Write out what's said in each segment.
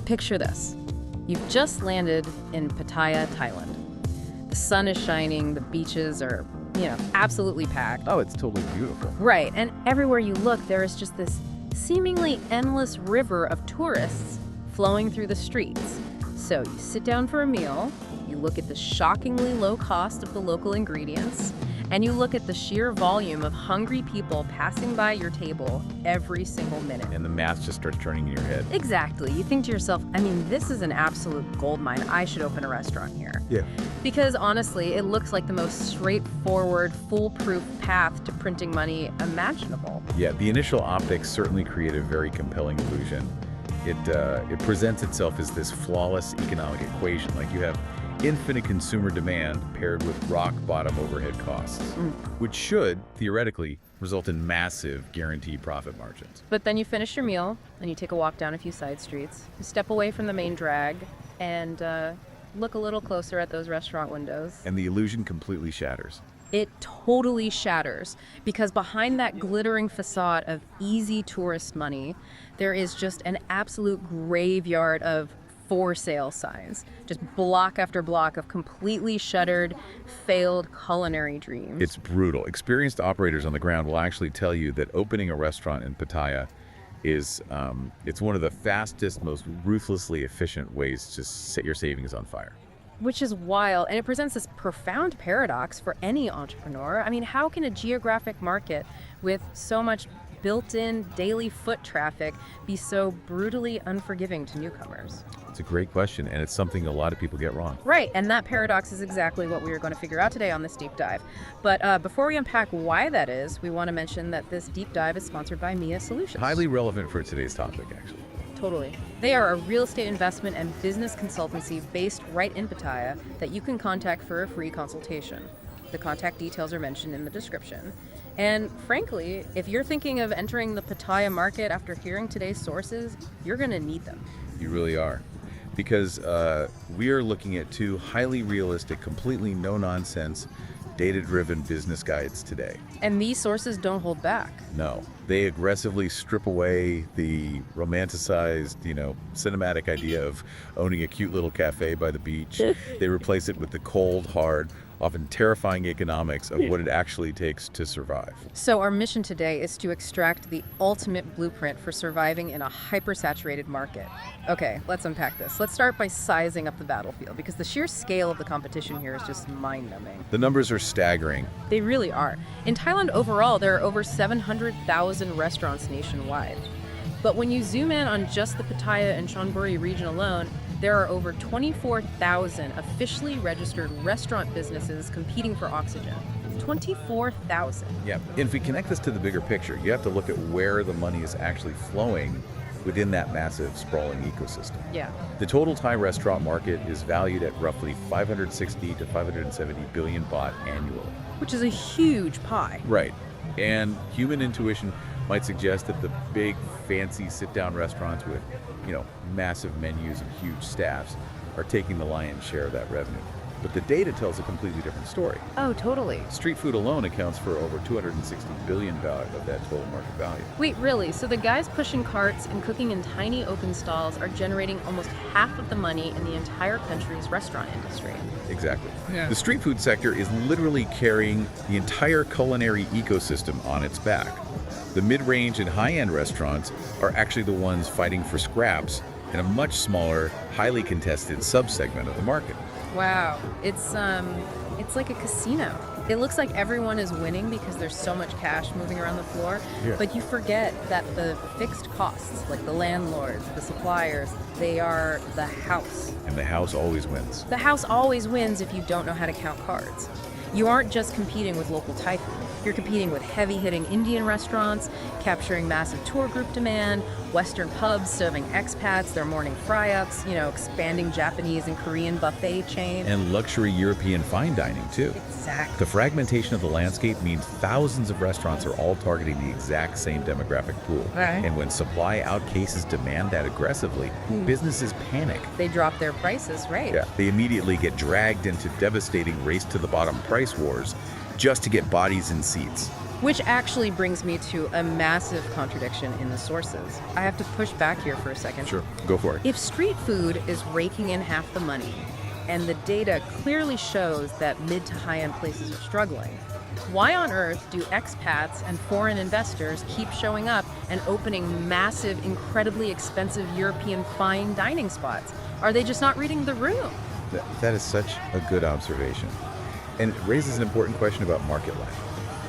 Picture this. You've just landed in Pattaya, Thailand. The sun is shining, the beaches are, absolutely packed. Oh, it's totally beautiful. Right, and everywhere you look, there is just this seemingly endless river of tourists flowing through the streets. So you sit down for a meal, you look at the shockingly low cost of the local ingredients, and you look at the sheer volume of hungry people passing by your table every single minute. And the math just starts turning in your head. Exactly. You think to yourself, this is an absolute goldmine. I should open a restaurant here. Yeah. Because honestly, it looks like the most straightforward, foolproof path to printing money imaginable. Yeah, the initial optics certainly create a very compelling illusion. It presents itself as this flawless economic equation, like you have infinite consumer demand paired with rock-bottom overhead costs, which should, theoretically, result in massive guaranteed profit margins. But then you finish your meal, and you take a walk down a few side streets, you step away from the main drag, and look a little closer at those restaurant windows. And the illusion completely shatters. It totally shatters, because behind that glittering facade of easy tourist money, there is just an absolute graveyard of for sale signs, just block after block of completely shuttered, failed culinary dreams. It's brutal. Experienced operators on the ground will actually tell you that opening a restaurant in Pattaya is it's one of the fastest, most ruthlessly efficient ways to set your savings on fire. Which is wild, and it presents this profound paradox for any entrepreneur. How can a geographic market with so much built-in daily foot traffic be so brutally unforgiving to newcomers? It's a great question, and it's something a lot of people get wrong. Right, and that paradox is exactly what we are going to figure out today on this deep dive. But before we unpack why that is, we want to mention that this deep dive is sponsored by Miya Solutions. Highly relevant for today's topic, actually. Totally. They are a real estate investment and business consultancy based right in Pattaya that you can contact for a free consultation. The contact details are mentioned in the description. And frankly, if you're thinking of entering the Pattaya market after hearing today's sources, you're going to need them. You really are. Because we are looking at two highly realistic, completely no-nonsense, data-driven business guides today. And these sources don't hold back. No. They aggressively strip away the romanticized, cinematic idea of owning a cute little cafe by the beach. They replace it with the cold, hard, often terrifying economics of what it actually takes to survive. So our mission today is to extract the ultimate blueprint for surviving in a hyper-saturated market. Okay, let's unpack this. Let's start by sizing up the battlefield, because the sheer scale of the competition here is just mind-numbing. The numbers are staggering. They really are. In Thailand overall, there are over 700,000 restaurants nationwide. But when you zoom in on just the Pattaya and Chonburi region alone, there are over 24,000 officially registered restaurant businesses competing for oxygen. 24,000. Yeah, and if we connect this to the bigger picture, you have to look at where the money is actually flowing within that massive, sprawling ecosystem. Yeah. The total Thai restaurant market is valued at roughly 560 to 570 billion baht annually. Which is a huge pie. Right. And human intuition might suggest that the big, fancy sit-down restaurants with, massive menus and huge staffs are taking the lion's share of that revenue. But the data tells a completely different story. Oh, totally. Street food alone accounts for over 260 billion baht of that total market value. Wait, really? So the guys pushing carts and cooking in tiny open stalls are generating almost half of the money in the entire country's restaurant industry. Exactly. Yeah. The street food sector is literally carrying the entire culinary ecosystem on its back. The mid-range and high-end restaurants are actually the ones fighting for scraps in a much smaller, highly contested subsegment of the market. Wow. It's like a casino. It looks like everyone is winning because there's so much cash moving around the floor, but you forget that the fixed costs, like the landlords, the suppliers, they are the house. And the house always wins. The house always wins if you don't know how to count cards. You aren't just competing with local Thai food. You're competing with heavy-hitting Indian restaurants, capturing massive tour group demand, Western pubs serving expats their morning fry-ups, expanding Japanese and Korean buffet chain. And luxury European fine dining, too. Exactly. The fragmentation of the landscape means thousands of restaurants are all targeting the exact same demographic pool. Right. And when supply outpaces demand that aggressively, businesses panic. They drop their prices, right? Yeah, they immediately get dragged into devastating race-to-the-bottom price wars just to get bodies in seats. Which actually brings me to a massive contradiction in the sources. I have to push back here for a second. Sure, go for it. If street food is raking in half the money, and the data clearly shows that mid to high-end places are struggling, why on earth do expats and foreign investors keep showing up and opening massive, incredibly expensive European fine dining spots? Are they just not reading the room? That is such a good observation. And it raises an important question about market life.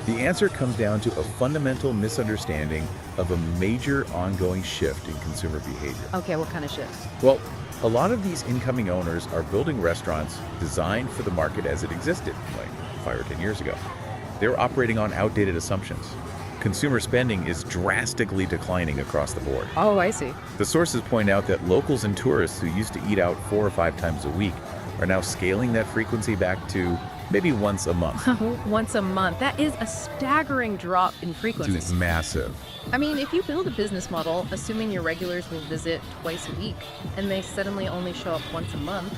The answer comes down to a fundamental misunderstanding of a major ongoing shift in consumer behavior. Okay, what kind of shift? Well, a lot of these incoming owners are building restaurants designed for the market as it existed, like 5 or 10 years ago. They're operating on outdated assumptions. Consumer spending is drastically declining across the board. Oh, I see. The sources point out that locals and tourists who used to eat out 4 or 5 times a week are now scaling that frequency back to maybe once a month. Once a month. That is a staggering drop in frequency. It's massive. I mean, if you build a business model assuming your regulars will visit twice a week and they suddenly only show up once a month,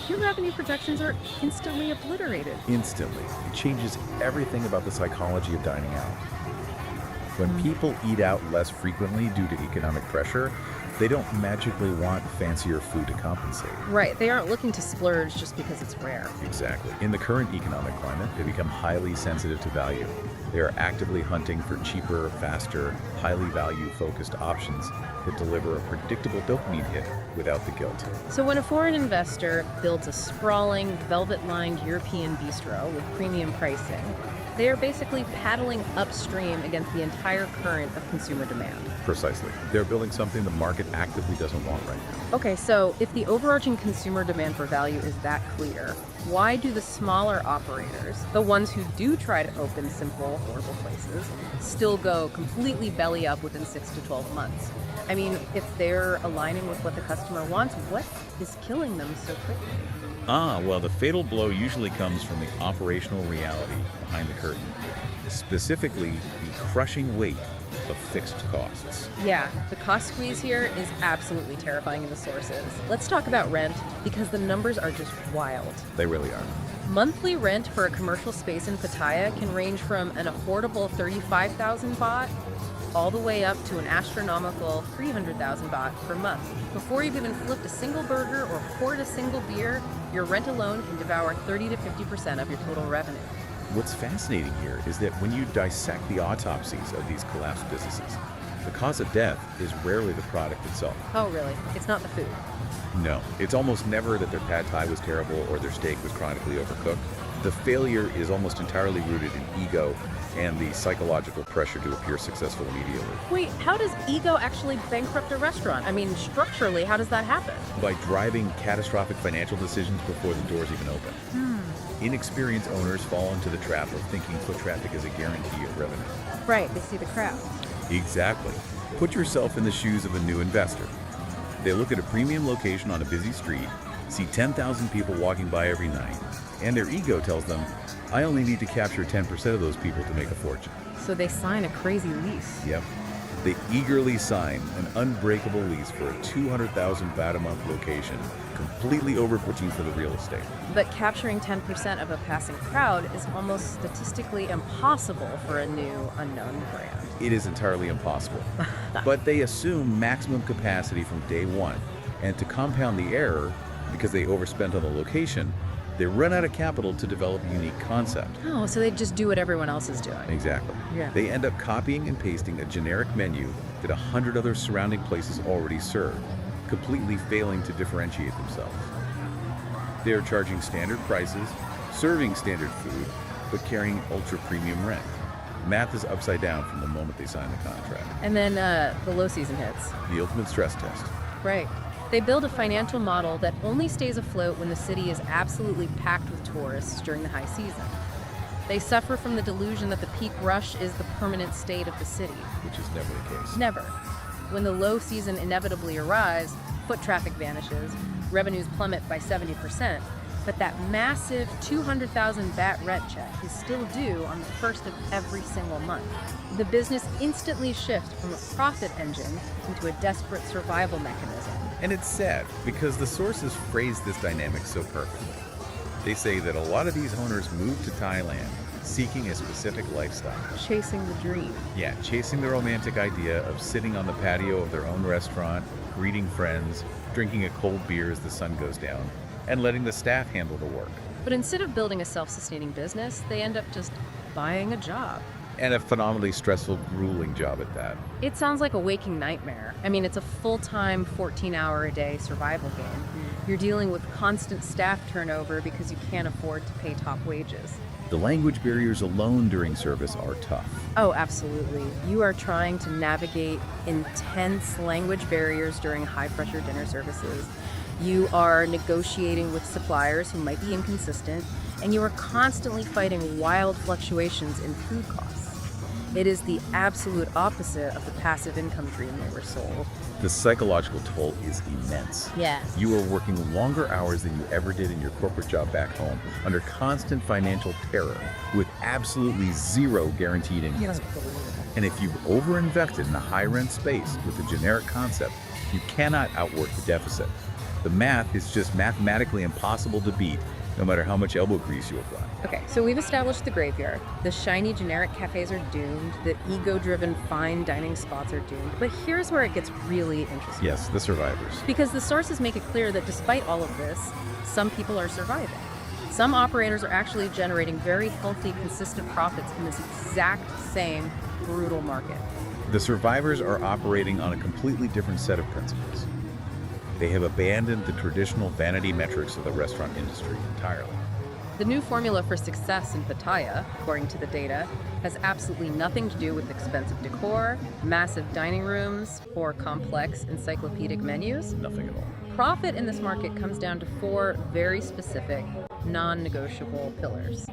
your revenue projections are instantly obliterated. Instantly. It changes everything about the psychology of dining out. When people eat out less frequently due to economic pressure, they don't magically want fancier food to compensate. Right. They aren't looking to splurge just because it's rare. Exactly. In the current economic climate, they become highly sensitive to value. They are actively hunting for cheaper, faster, highly value-focused options that deliver a predictable dopamine hit without the guilt. So when a foreign investor builds a sprawling, velvet-lined European bistro with premium pricing, they are basically paddling upstream against the entire current of consumer demand. Precisely. They're building something the market actively doesn't want right now. Okay, so if the overarching consumer demand for value is that clear, why do the smaller operators, the ones who do try to open simple, affordable places, still go completely belly up within 6 to 12 months? I mean, if they're aligning with what the customer wants, what is killing them so quickly? Well, the fatal blow usually comes from the operational reality behind the curtain, specifically the crushing weight of fixed costs. Yeah, the cost squeeze here is absolutely terrifying in the sources. Let's talk about rent, because the numbers are just wild. They really are. Monthly rent for a commercial space in Pattaya can range from an affordable 35,000 baht all the way up to an astronomical 300,000 baht per month. Before you've even flipped a single burger or poured a single beer, your rent alone can devour 30 to 50% of your total revenue. What's fascinating here is that when you dissect the autopsies of these collapsed businesses, the cause of death is rarely the product itself. Oh, really? It's not the food? No, it's almost never that their pad thai was terrible or their steak was chronically overcooked. The failure is almost entirely rooted in ego and the psychological pressure to appear successful immediately. Wait, how does ego actually bankrupt a restaurant? I mean, structurally, how does that happen? By driving catastrophic financial decisions before the doors even open. Inexperienced owners fall into the trap of thinking foot traffic is a guarantee of revenue. Right, they see the crowd. Exactly. Put yourself in the shoes of a new investor. They look at a premium location on a busy street, see 10,000 people walking by every night, and their ego tells them, I only need to capture 10% of those people to make a fortune. So they sign a crazy lease. Yep. They eagerly sign an unbreakable lease for a 200,000 baht a month location, completely overbooking for the real estate. But capturing 10% of a passing crowd is almost statistically impossible for a new, unknown brand. It is entirely impossible. But they assume maximum capacity from day one. And to compound the error, because they overspent on the location, they run out of capital to develop a unique concept. Oh, so they just do what everyone else is doing. Exactly. Yeah. They end up copying and pasting a generic menu that 100 other surrounding places already serve, completely failing to differentiate themselves. They are charging standard prices, serving standard food, but carrying ultra-premium rent. Math is upside down from the moment they sign the contract. And then the low season hits. The ultimate stress test. Right. They build a financial model that only stays afloat when the city is absolutely packed with tourists during the high season. They suffer from the delusion that the peak rush is the permanent state of the city. Which is never the case. Never. When the low season inevitably arrives, foot traffic vanishes, revenues plummet by 70%, but that massive 200,000 baht rent check is still due on the first of every single month. The business instantly shifts from a profit engine into a desperate survival mechanism. And it's sad, because the sources phrase this dynamic so perfectly. They say that a lot of these owners moved to Thailand seeking a specific lifestyle. Chasing the dream. Yeah, chasing the romantic idea of sitting on the patio of their own restaurant, greeting friends, drinking a cold beer as the sun goes down, and letting the staff handle the work. But instead of building a self-sustaining business, they end up just buying a job. And a phenomenally stressful, grueling job at that. It sounds like a waking nightmare. I mean, it's a full-time, 14-hour-a-day survival game. You're dealing with constant staff turnover because you can't afford to pay top wages. The language barriers alone during service are tough. Oh, absolutely. You are trying to navigate intense language barriers during high-pressure dinner services. You are negotiating with suppliers who might be inconsistent, and you are constantly fighting wild fluctuations in food costs. It is the absolute opposite of the passive income dream they were sold. The psychological toll is immense. Yeah. You are working longer hours than you ever did in your corporate job back home, under constant financial terror, with absolutely zero guaranteed income. And if you've overinvested in a high-rent space with a generic concept, you cannot outwork the deficit. The math is just mathematically impossible to beat, no matter how much elbow grease you apply. Okay, so we've established the graveyard. The shiny generic cafes are doomed. The ego-driven fine dining spots are doomed. But here's where it gets really interesting. Yes, the survivors. Because the sources make it clear that despite all of this, some people are surviving. Some operators are actually generating very healthy, consistent profits in this exact same brutal market. The survivors are operating on a completely different set of principles. They have abandoned the traditional vanity metrics of the restaurant industry entirely. The new formula for success in Pattaya, according to the data, has absolutely nothing to do with expensive decor, massive dining rooms, or complex encyclopedic menus. Nothing at all. Profit in this market comes down to four very specific, non-negotiable pillars: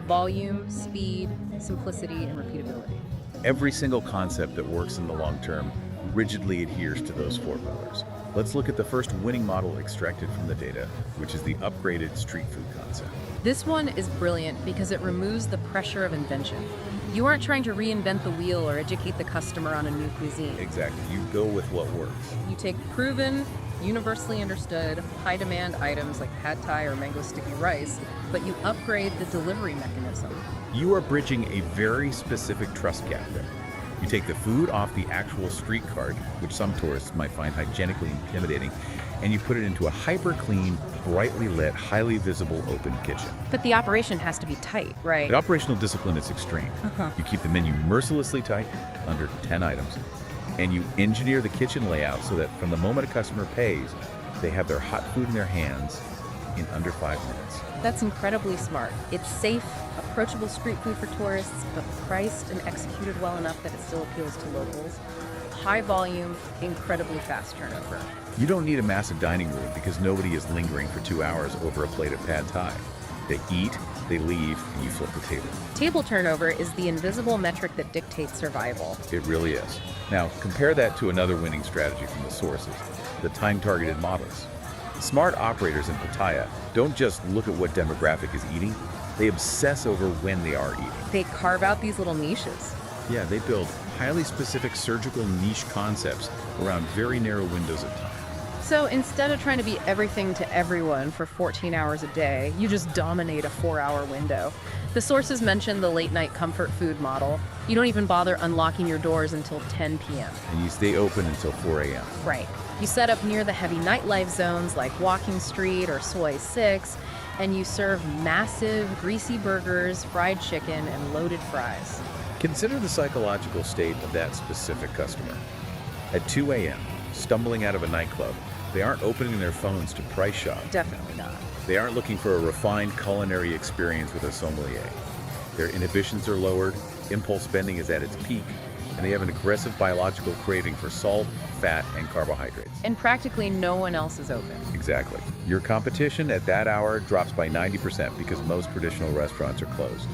volume, speed, simplicity, and repeatability. Every single concept that works in the long term rigidly adheres to those four pillars. Let's look at the first winning model extracted from the data, which is the upgraded street food concept. This one is brilliant because it removes the pressure of invention. You aren't trying to reinvent the wheel or educate the customer on a new cuisine. Exactly. You go with what works. You take proven, universally understood, high-demand items like pad thai or mango sticky rice, but you upgrade the delivery mechanism. You are bridging a very specific trust gap there. You take the food off the actual street cart, which some tourists might find hygienically intimidating, and you put it into a hyper-clean, brightly lit, highly visible open kitchen. But the operation has to be tight, right? The operational discipline is extreme. You keep the menu mercilessly tight, under 10 items, and you engineer the kitchen layout so that from the moment a customer pays, they have their hot food in their hands in under 5 minutes. That's incredibly smart. It's safe, approachable street food for tourists, but priced and executed well enough that it still appeals to locals. High volume, incredibly fast turnover. You don't need a massive dining room because nobody is lingering for 2 hours over a plate of pad thai. They eat, they leave, and you flip the table. Table turnover is the invisible metric that dictates survival. It really is. Now, compare that to another winning strategy from the sources, the time-targeted models. Smart operators in Pattaya don't just look at what demographic is eating, they obsess over when they are eating. They carve out these little niches. Yeah, they build highly specific surgical niche concepts around very narrow windows of time. So instead of trying to be everything to everyone for 14 hours a day, you just dominate a 4-hour window. The sources mention the late-night comfort food model. You don't even bother unlocking your doors until 10 p.m. And you stay open until 4 a.m. Right. You set up near the heavy nightlife zones like Walking Street or Soi 6, and you serve massive, greasy burgers, fried chicken, and loaded fries. Consider the psychological state of that specific customer. At 2 a.m., stumbling out of a nightclub, they aren't opening their phones to price shop. Definitely not. They aren't looking for a refined culinary experience with a sommelier. Their inhibitions are lowered, impulse spending is at its peak, and they have an aggressive biological craving for salt, fat, and carbohydrates. And practically no one else is open. Exactly. Your competition at that hour drops by 90% because most traditional restaurants are closed.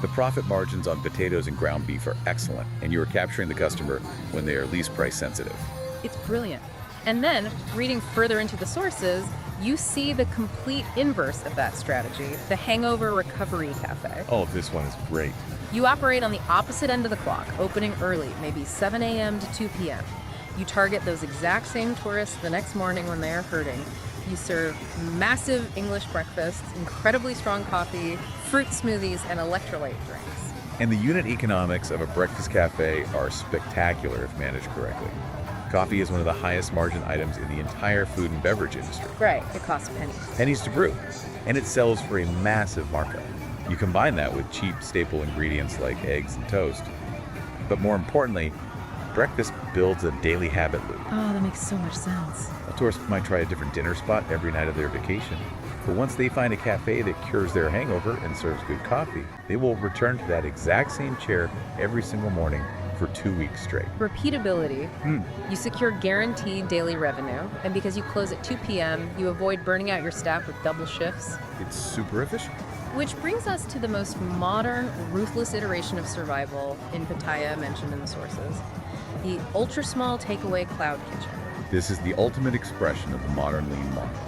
The profit margins on potatoes and ground beef are excellent, and you are capturing the customer when they are least price sensitive. It's brilliant. And then, reading further into the sources, you see the complete inverse of that strategy, the Hangover Recovery Cafe. Oh, this one is great. You operate on the opposite end of the clock, opening early, maybe 7 a.m. to 2 p.m. You target those exact same tourists the next morning when they are hurting. You serve massive English breakfasts, incredibly strong coffee, fruit smoothies, and electrolyte drinks. And the unit economics of a breakfast cafe are spectacular if managed correctly. Coffee is one of the highest margin items in the entire food and beverage industry. Right, it costs pennies. Pennies to brew, and it sells for a massive markup. You combine that with cheap staple ingredients like eggs and toast. But more importantly, breakfast builds a daily habit loop. Oh, that makes so much sense. A tourist might try a different dinner spot every night of their vacation, but once they find a cafe that cures their hangover and serves good coffee, they will return to that exact same chair every single morning for 2 weeks straight. Repeatability. You secure guaranteed daily revenue, and because you close at 2 p.m., you avoid burning out your staff with double shifts. It's super efficient. Which brings us to the most modern, ruthless iteration of survival in Pattaya mentioned in the sources, the ultra-small takeaway cloud kitchen. This is the ultimate expression of the modern lean model.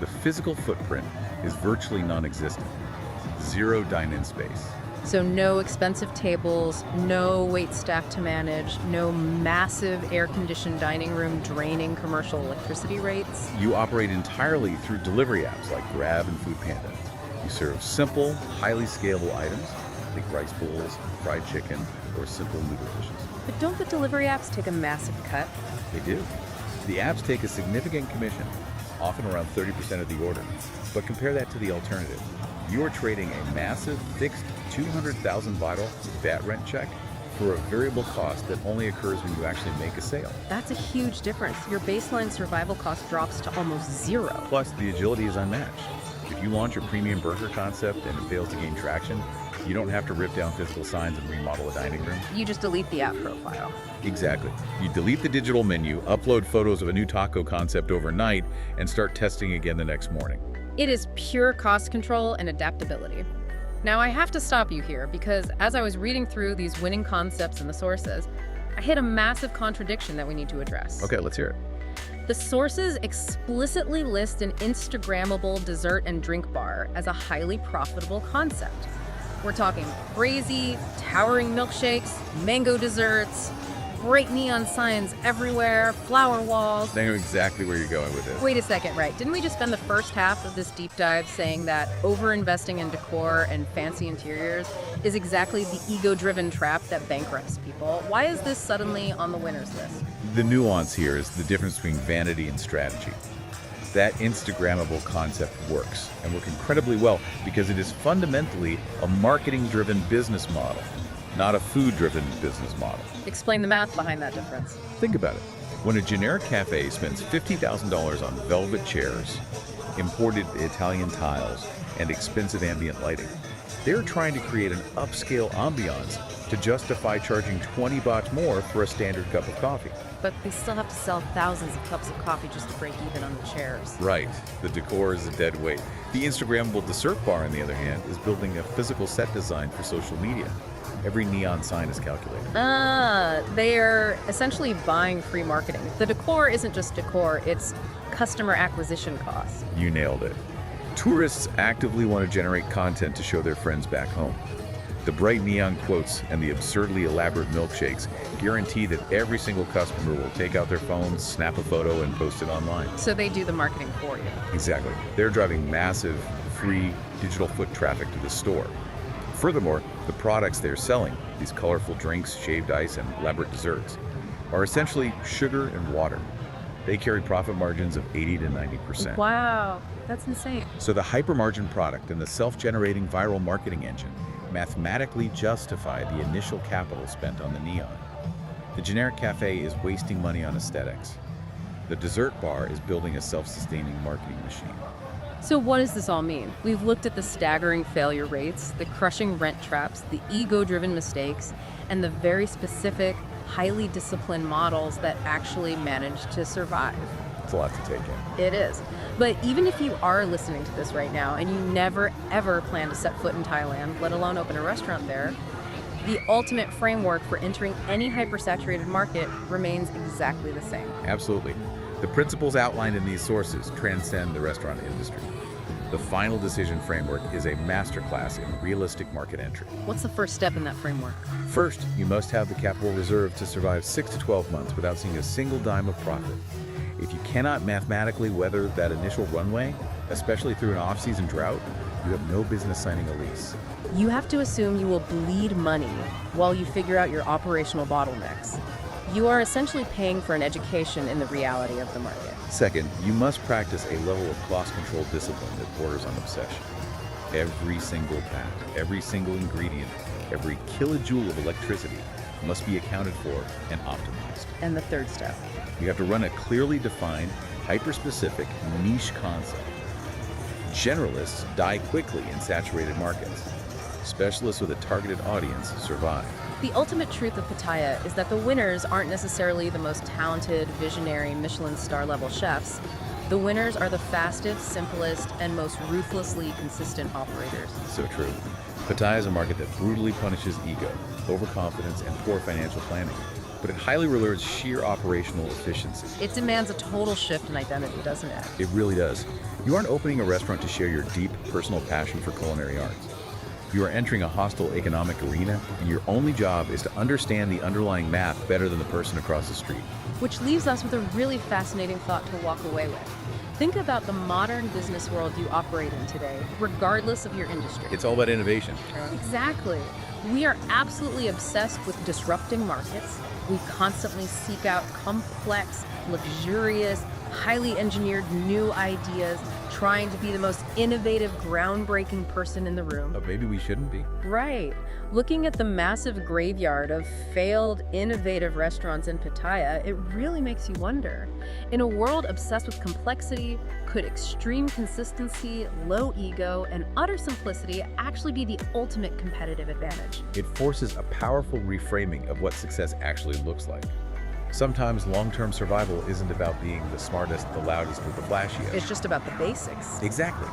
The physical footprint is virtually non-existent. Zero dine-in space. So no expensive tables, no wait staff to manage, no massive air-conditioned dining room draining commercial electricity rates. You operate entirely through delivery apps like Grab and Foodpanda. You serve simple, highly scalable items like rice bowls, fried chicken, or simple noodle dishes. But don't the delivery apps take a massive cut? They do. The apps take a significant commission, often around 30% of the order. But compare that to the alternative. You are trading a massive fixed 200,000 vital VAT rent check for a variable cost that only occurs when you actually make a sale. That's a huge difference. Your baseline survival cost drops to almost zero. Plus, the agility is unmatched. If you launch a premium burger concept and it fails to gain traction, you don't have to rip down physical signs and remodel a dining room. You just delete the app profile. Exactly. You delete the digital menu, upload photos of a new taco concept overnight, and start testing again the next morning. It is pure cost control and adaptability. Now, I have to stop you here because as I was reading through these winning concepts in the sources, I hit a massive contradiction that we need to address. Okay, let's hear it. The sources explicitly list an Instagrammable dessert and drink bar as a highly profitable concept. We're talking crazy, towering milkshakes, mango desserts, bright neon signs everywhere, flower walls. I know exactly where you're going with this. Wait a second, right? Didn't we just spend the first half of this deep dive saying that over-investing in decor and fancy interiors is exactly the ego-driven trap that bankrupts people? Why is this suddenly on the winner's list? The nuance here is the difference between vanity and strategy. That Instagrammable concept works, and works incredibly well because it is fundamentally a marketing-driven business model, not a food-driven business model. Explain the math behind that difference. Think about it. When a generic cafe spends $50,000 on velvet chairs, imported Italian tiles, and expensive ambient lighting, they're trying to create an upscale ambiance to justify charging 20 baht more for a standard cup of coffee. But they still have to sell thousands of cups of coffee just to break even on the chairs. Right. The decor is a dead weight. The Instagrammable dessert bar, on the other hand, is building a physical set design for social media. Every neon sign is calculated. They're essentially buying free marketing. The decor isn't just decor, it's customer acquisition costs. You nailed it. Tourists actively want to generate content to show their friends back home. The bright neon quotes and the absurdly elaborate milkshakes guarantee that every single customer will take out their phones, snap a photo, and post it online. So they do the marketing for you. Exactly. They're driving massive, free digital foot traffic to the store. Furthermore, the products they're selling, these colorful drinks, shaved ice, and elaborate desserts, are essentially sugar and water. They carry profit margins of 80 to 90%. Wow, that's insane. So the hypermargin product and the self-generating viral marketing engine mathematically justify the initial capital spent on the neon. The generic cafe is wasting money on aesthetics. The dessert bar is building a self-sustaining marketing machine. So what does this all mean? We've looked at the staggering failure rates, the crushing rent traps, the ego-driven mistakes, and the very specific, highly disciplined models that actually manage to survive. It's a lot to take in. It is. But even if you are listening to this right now and you never, ever plan to set foot in Thailand, let alone open a restaurant there, the ultimate framework for entering any hypersaturated market remains exactly the same. Absolutely. The principles outlined in these sources transcend the restaurant industry. The final decision framework is a masterclass in realistic market entry. What's the first step in that framework? First, you must have the capital reserve to survive 6 to 12 months without seeing a single dime of profit. If you cannot mathematically weather that initial runway, especially through an off-season drought, you have no business signing a lease. You have to assume you will bleed money while you figure out your operational bottlenecks. You are essentially paying for an education in the reality of the market. Second, you must practice a level of cost-control discipline that borders on obsession. Every single pack, every single ingredient, every kilojoule of electricity must be accounted for and optimized. And the third step. You have to run a clearly defined, hyper-specific, niche concept. Generalists die quickly in saturated markets. Specialists with a targeted audience survive. The ultimate truth of Pattaya is that the winners aren't necessarily the most talented, visionary, Michelin star-level chefs. The winners are the fastest, simplest, and most ruthlessly consistent operators. So true. Pattaya is a market that brutally punishes ego, overconfidence, and poor financial planning, but it highly rewards sheer operational efficiency. It demands a total shift in identity, doesn't it? It really does. You aren't opening a restaurant to share your deep personal passion for culinary arts. You are entering a hostile economic arena, and your only job is to understand the underlying math better than the person across the street. Which leaves us with a really fascinating thought to walk away with. Think about the modern business world you operate in today, regardless of your industry. It's all about innovation. Exactly. We are absolutely obsessed with disrupting markets. We constantly seek out complex, luxurious, highly engineered new ideas, trying to be the most innovative, groundbreaking person in the room. But maybe we shouldn't be. Right. Looking at the massive graveyard of failed, innovative restaurants in Pattaya, it really makes you wonder. In a world obsessed with complexity, could extreme consistency, low ego, and utter simplicity actually be the ultimate competitive advantage? It forces a powerful reframing of what success actually looks like. Sometimes long-term survival isn't about being the smartest, the loudest, or the flashiest. It's just about the basics. Exactly.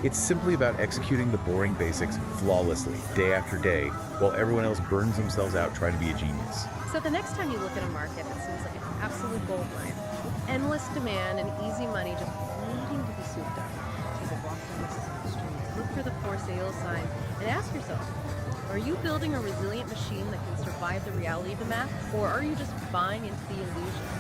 It's simply about executing the boring basics flawlessly, day after day, while everyone else burns themselves out trying to be a genius. So the next time you look at a market that seems like an absolute gold mine, with endless demand and easy money just waiting to be souped up, take a walk down the streets, look for the for sale sign, and ask yourself, are you building a resilient machine that can survive the reality of the math, or are you just buying into the illusion?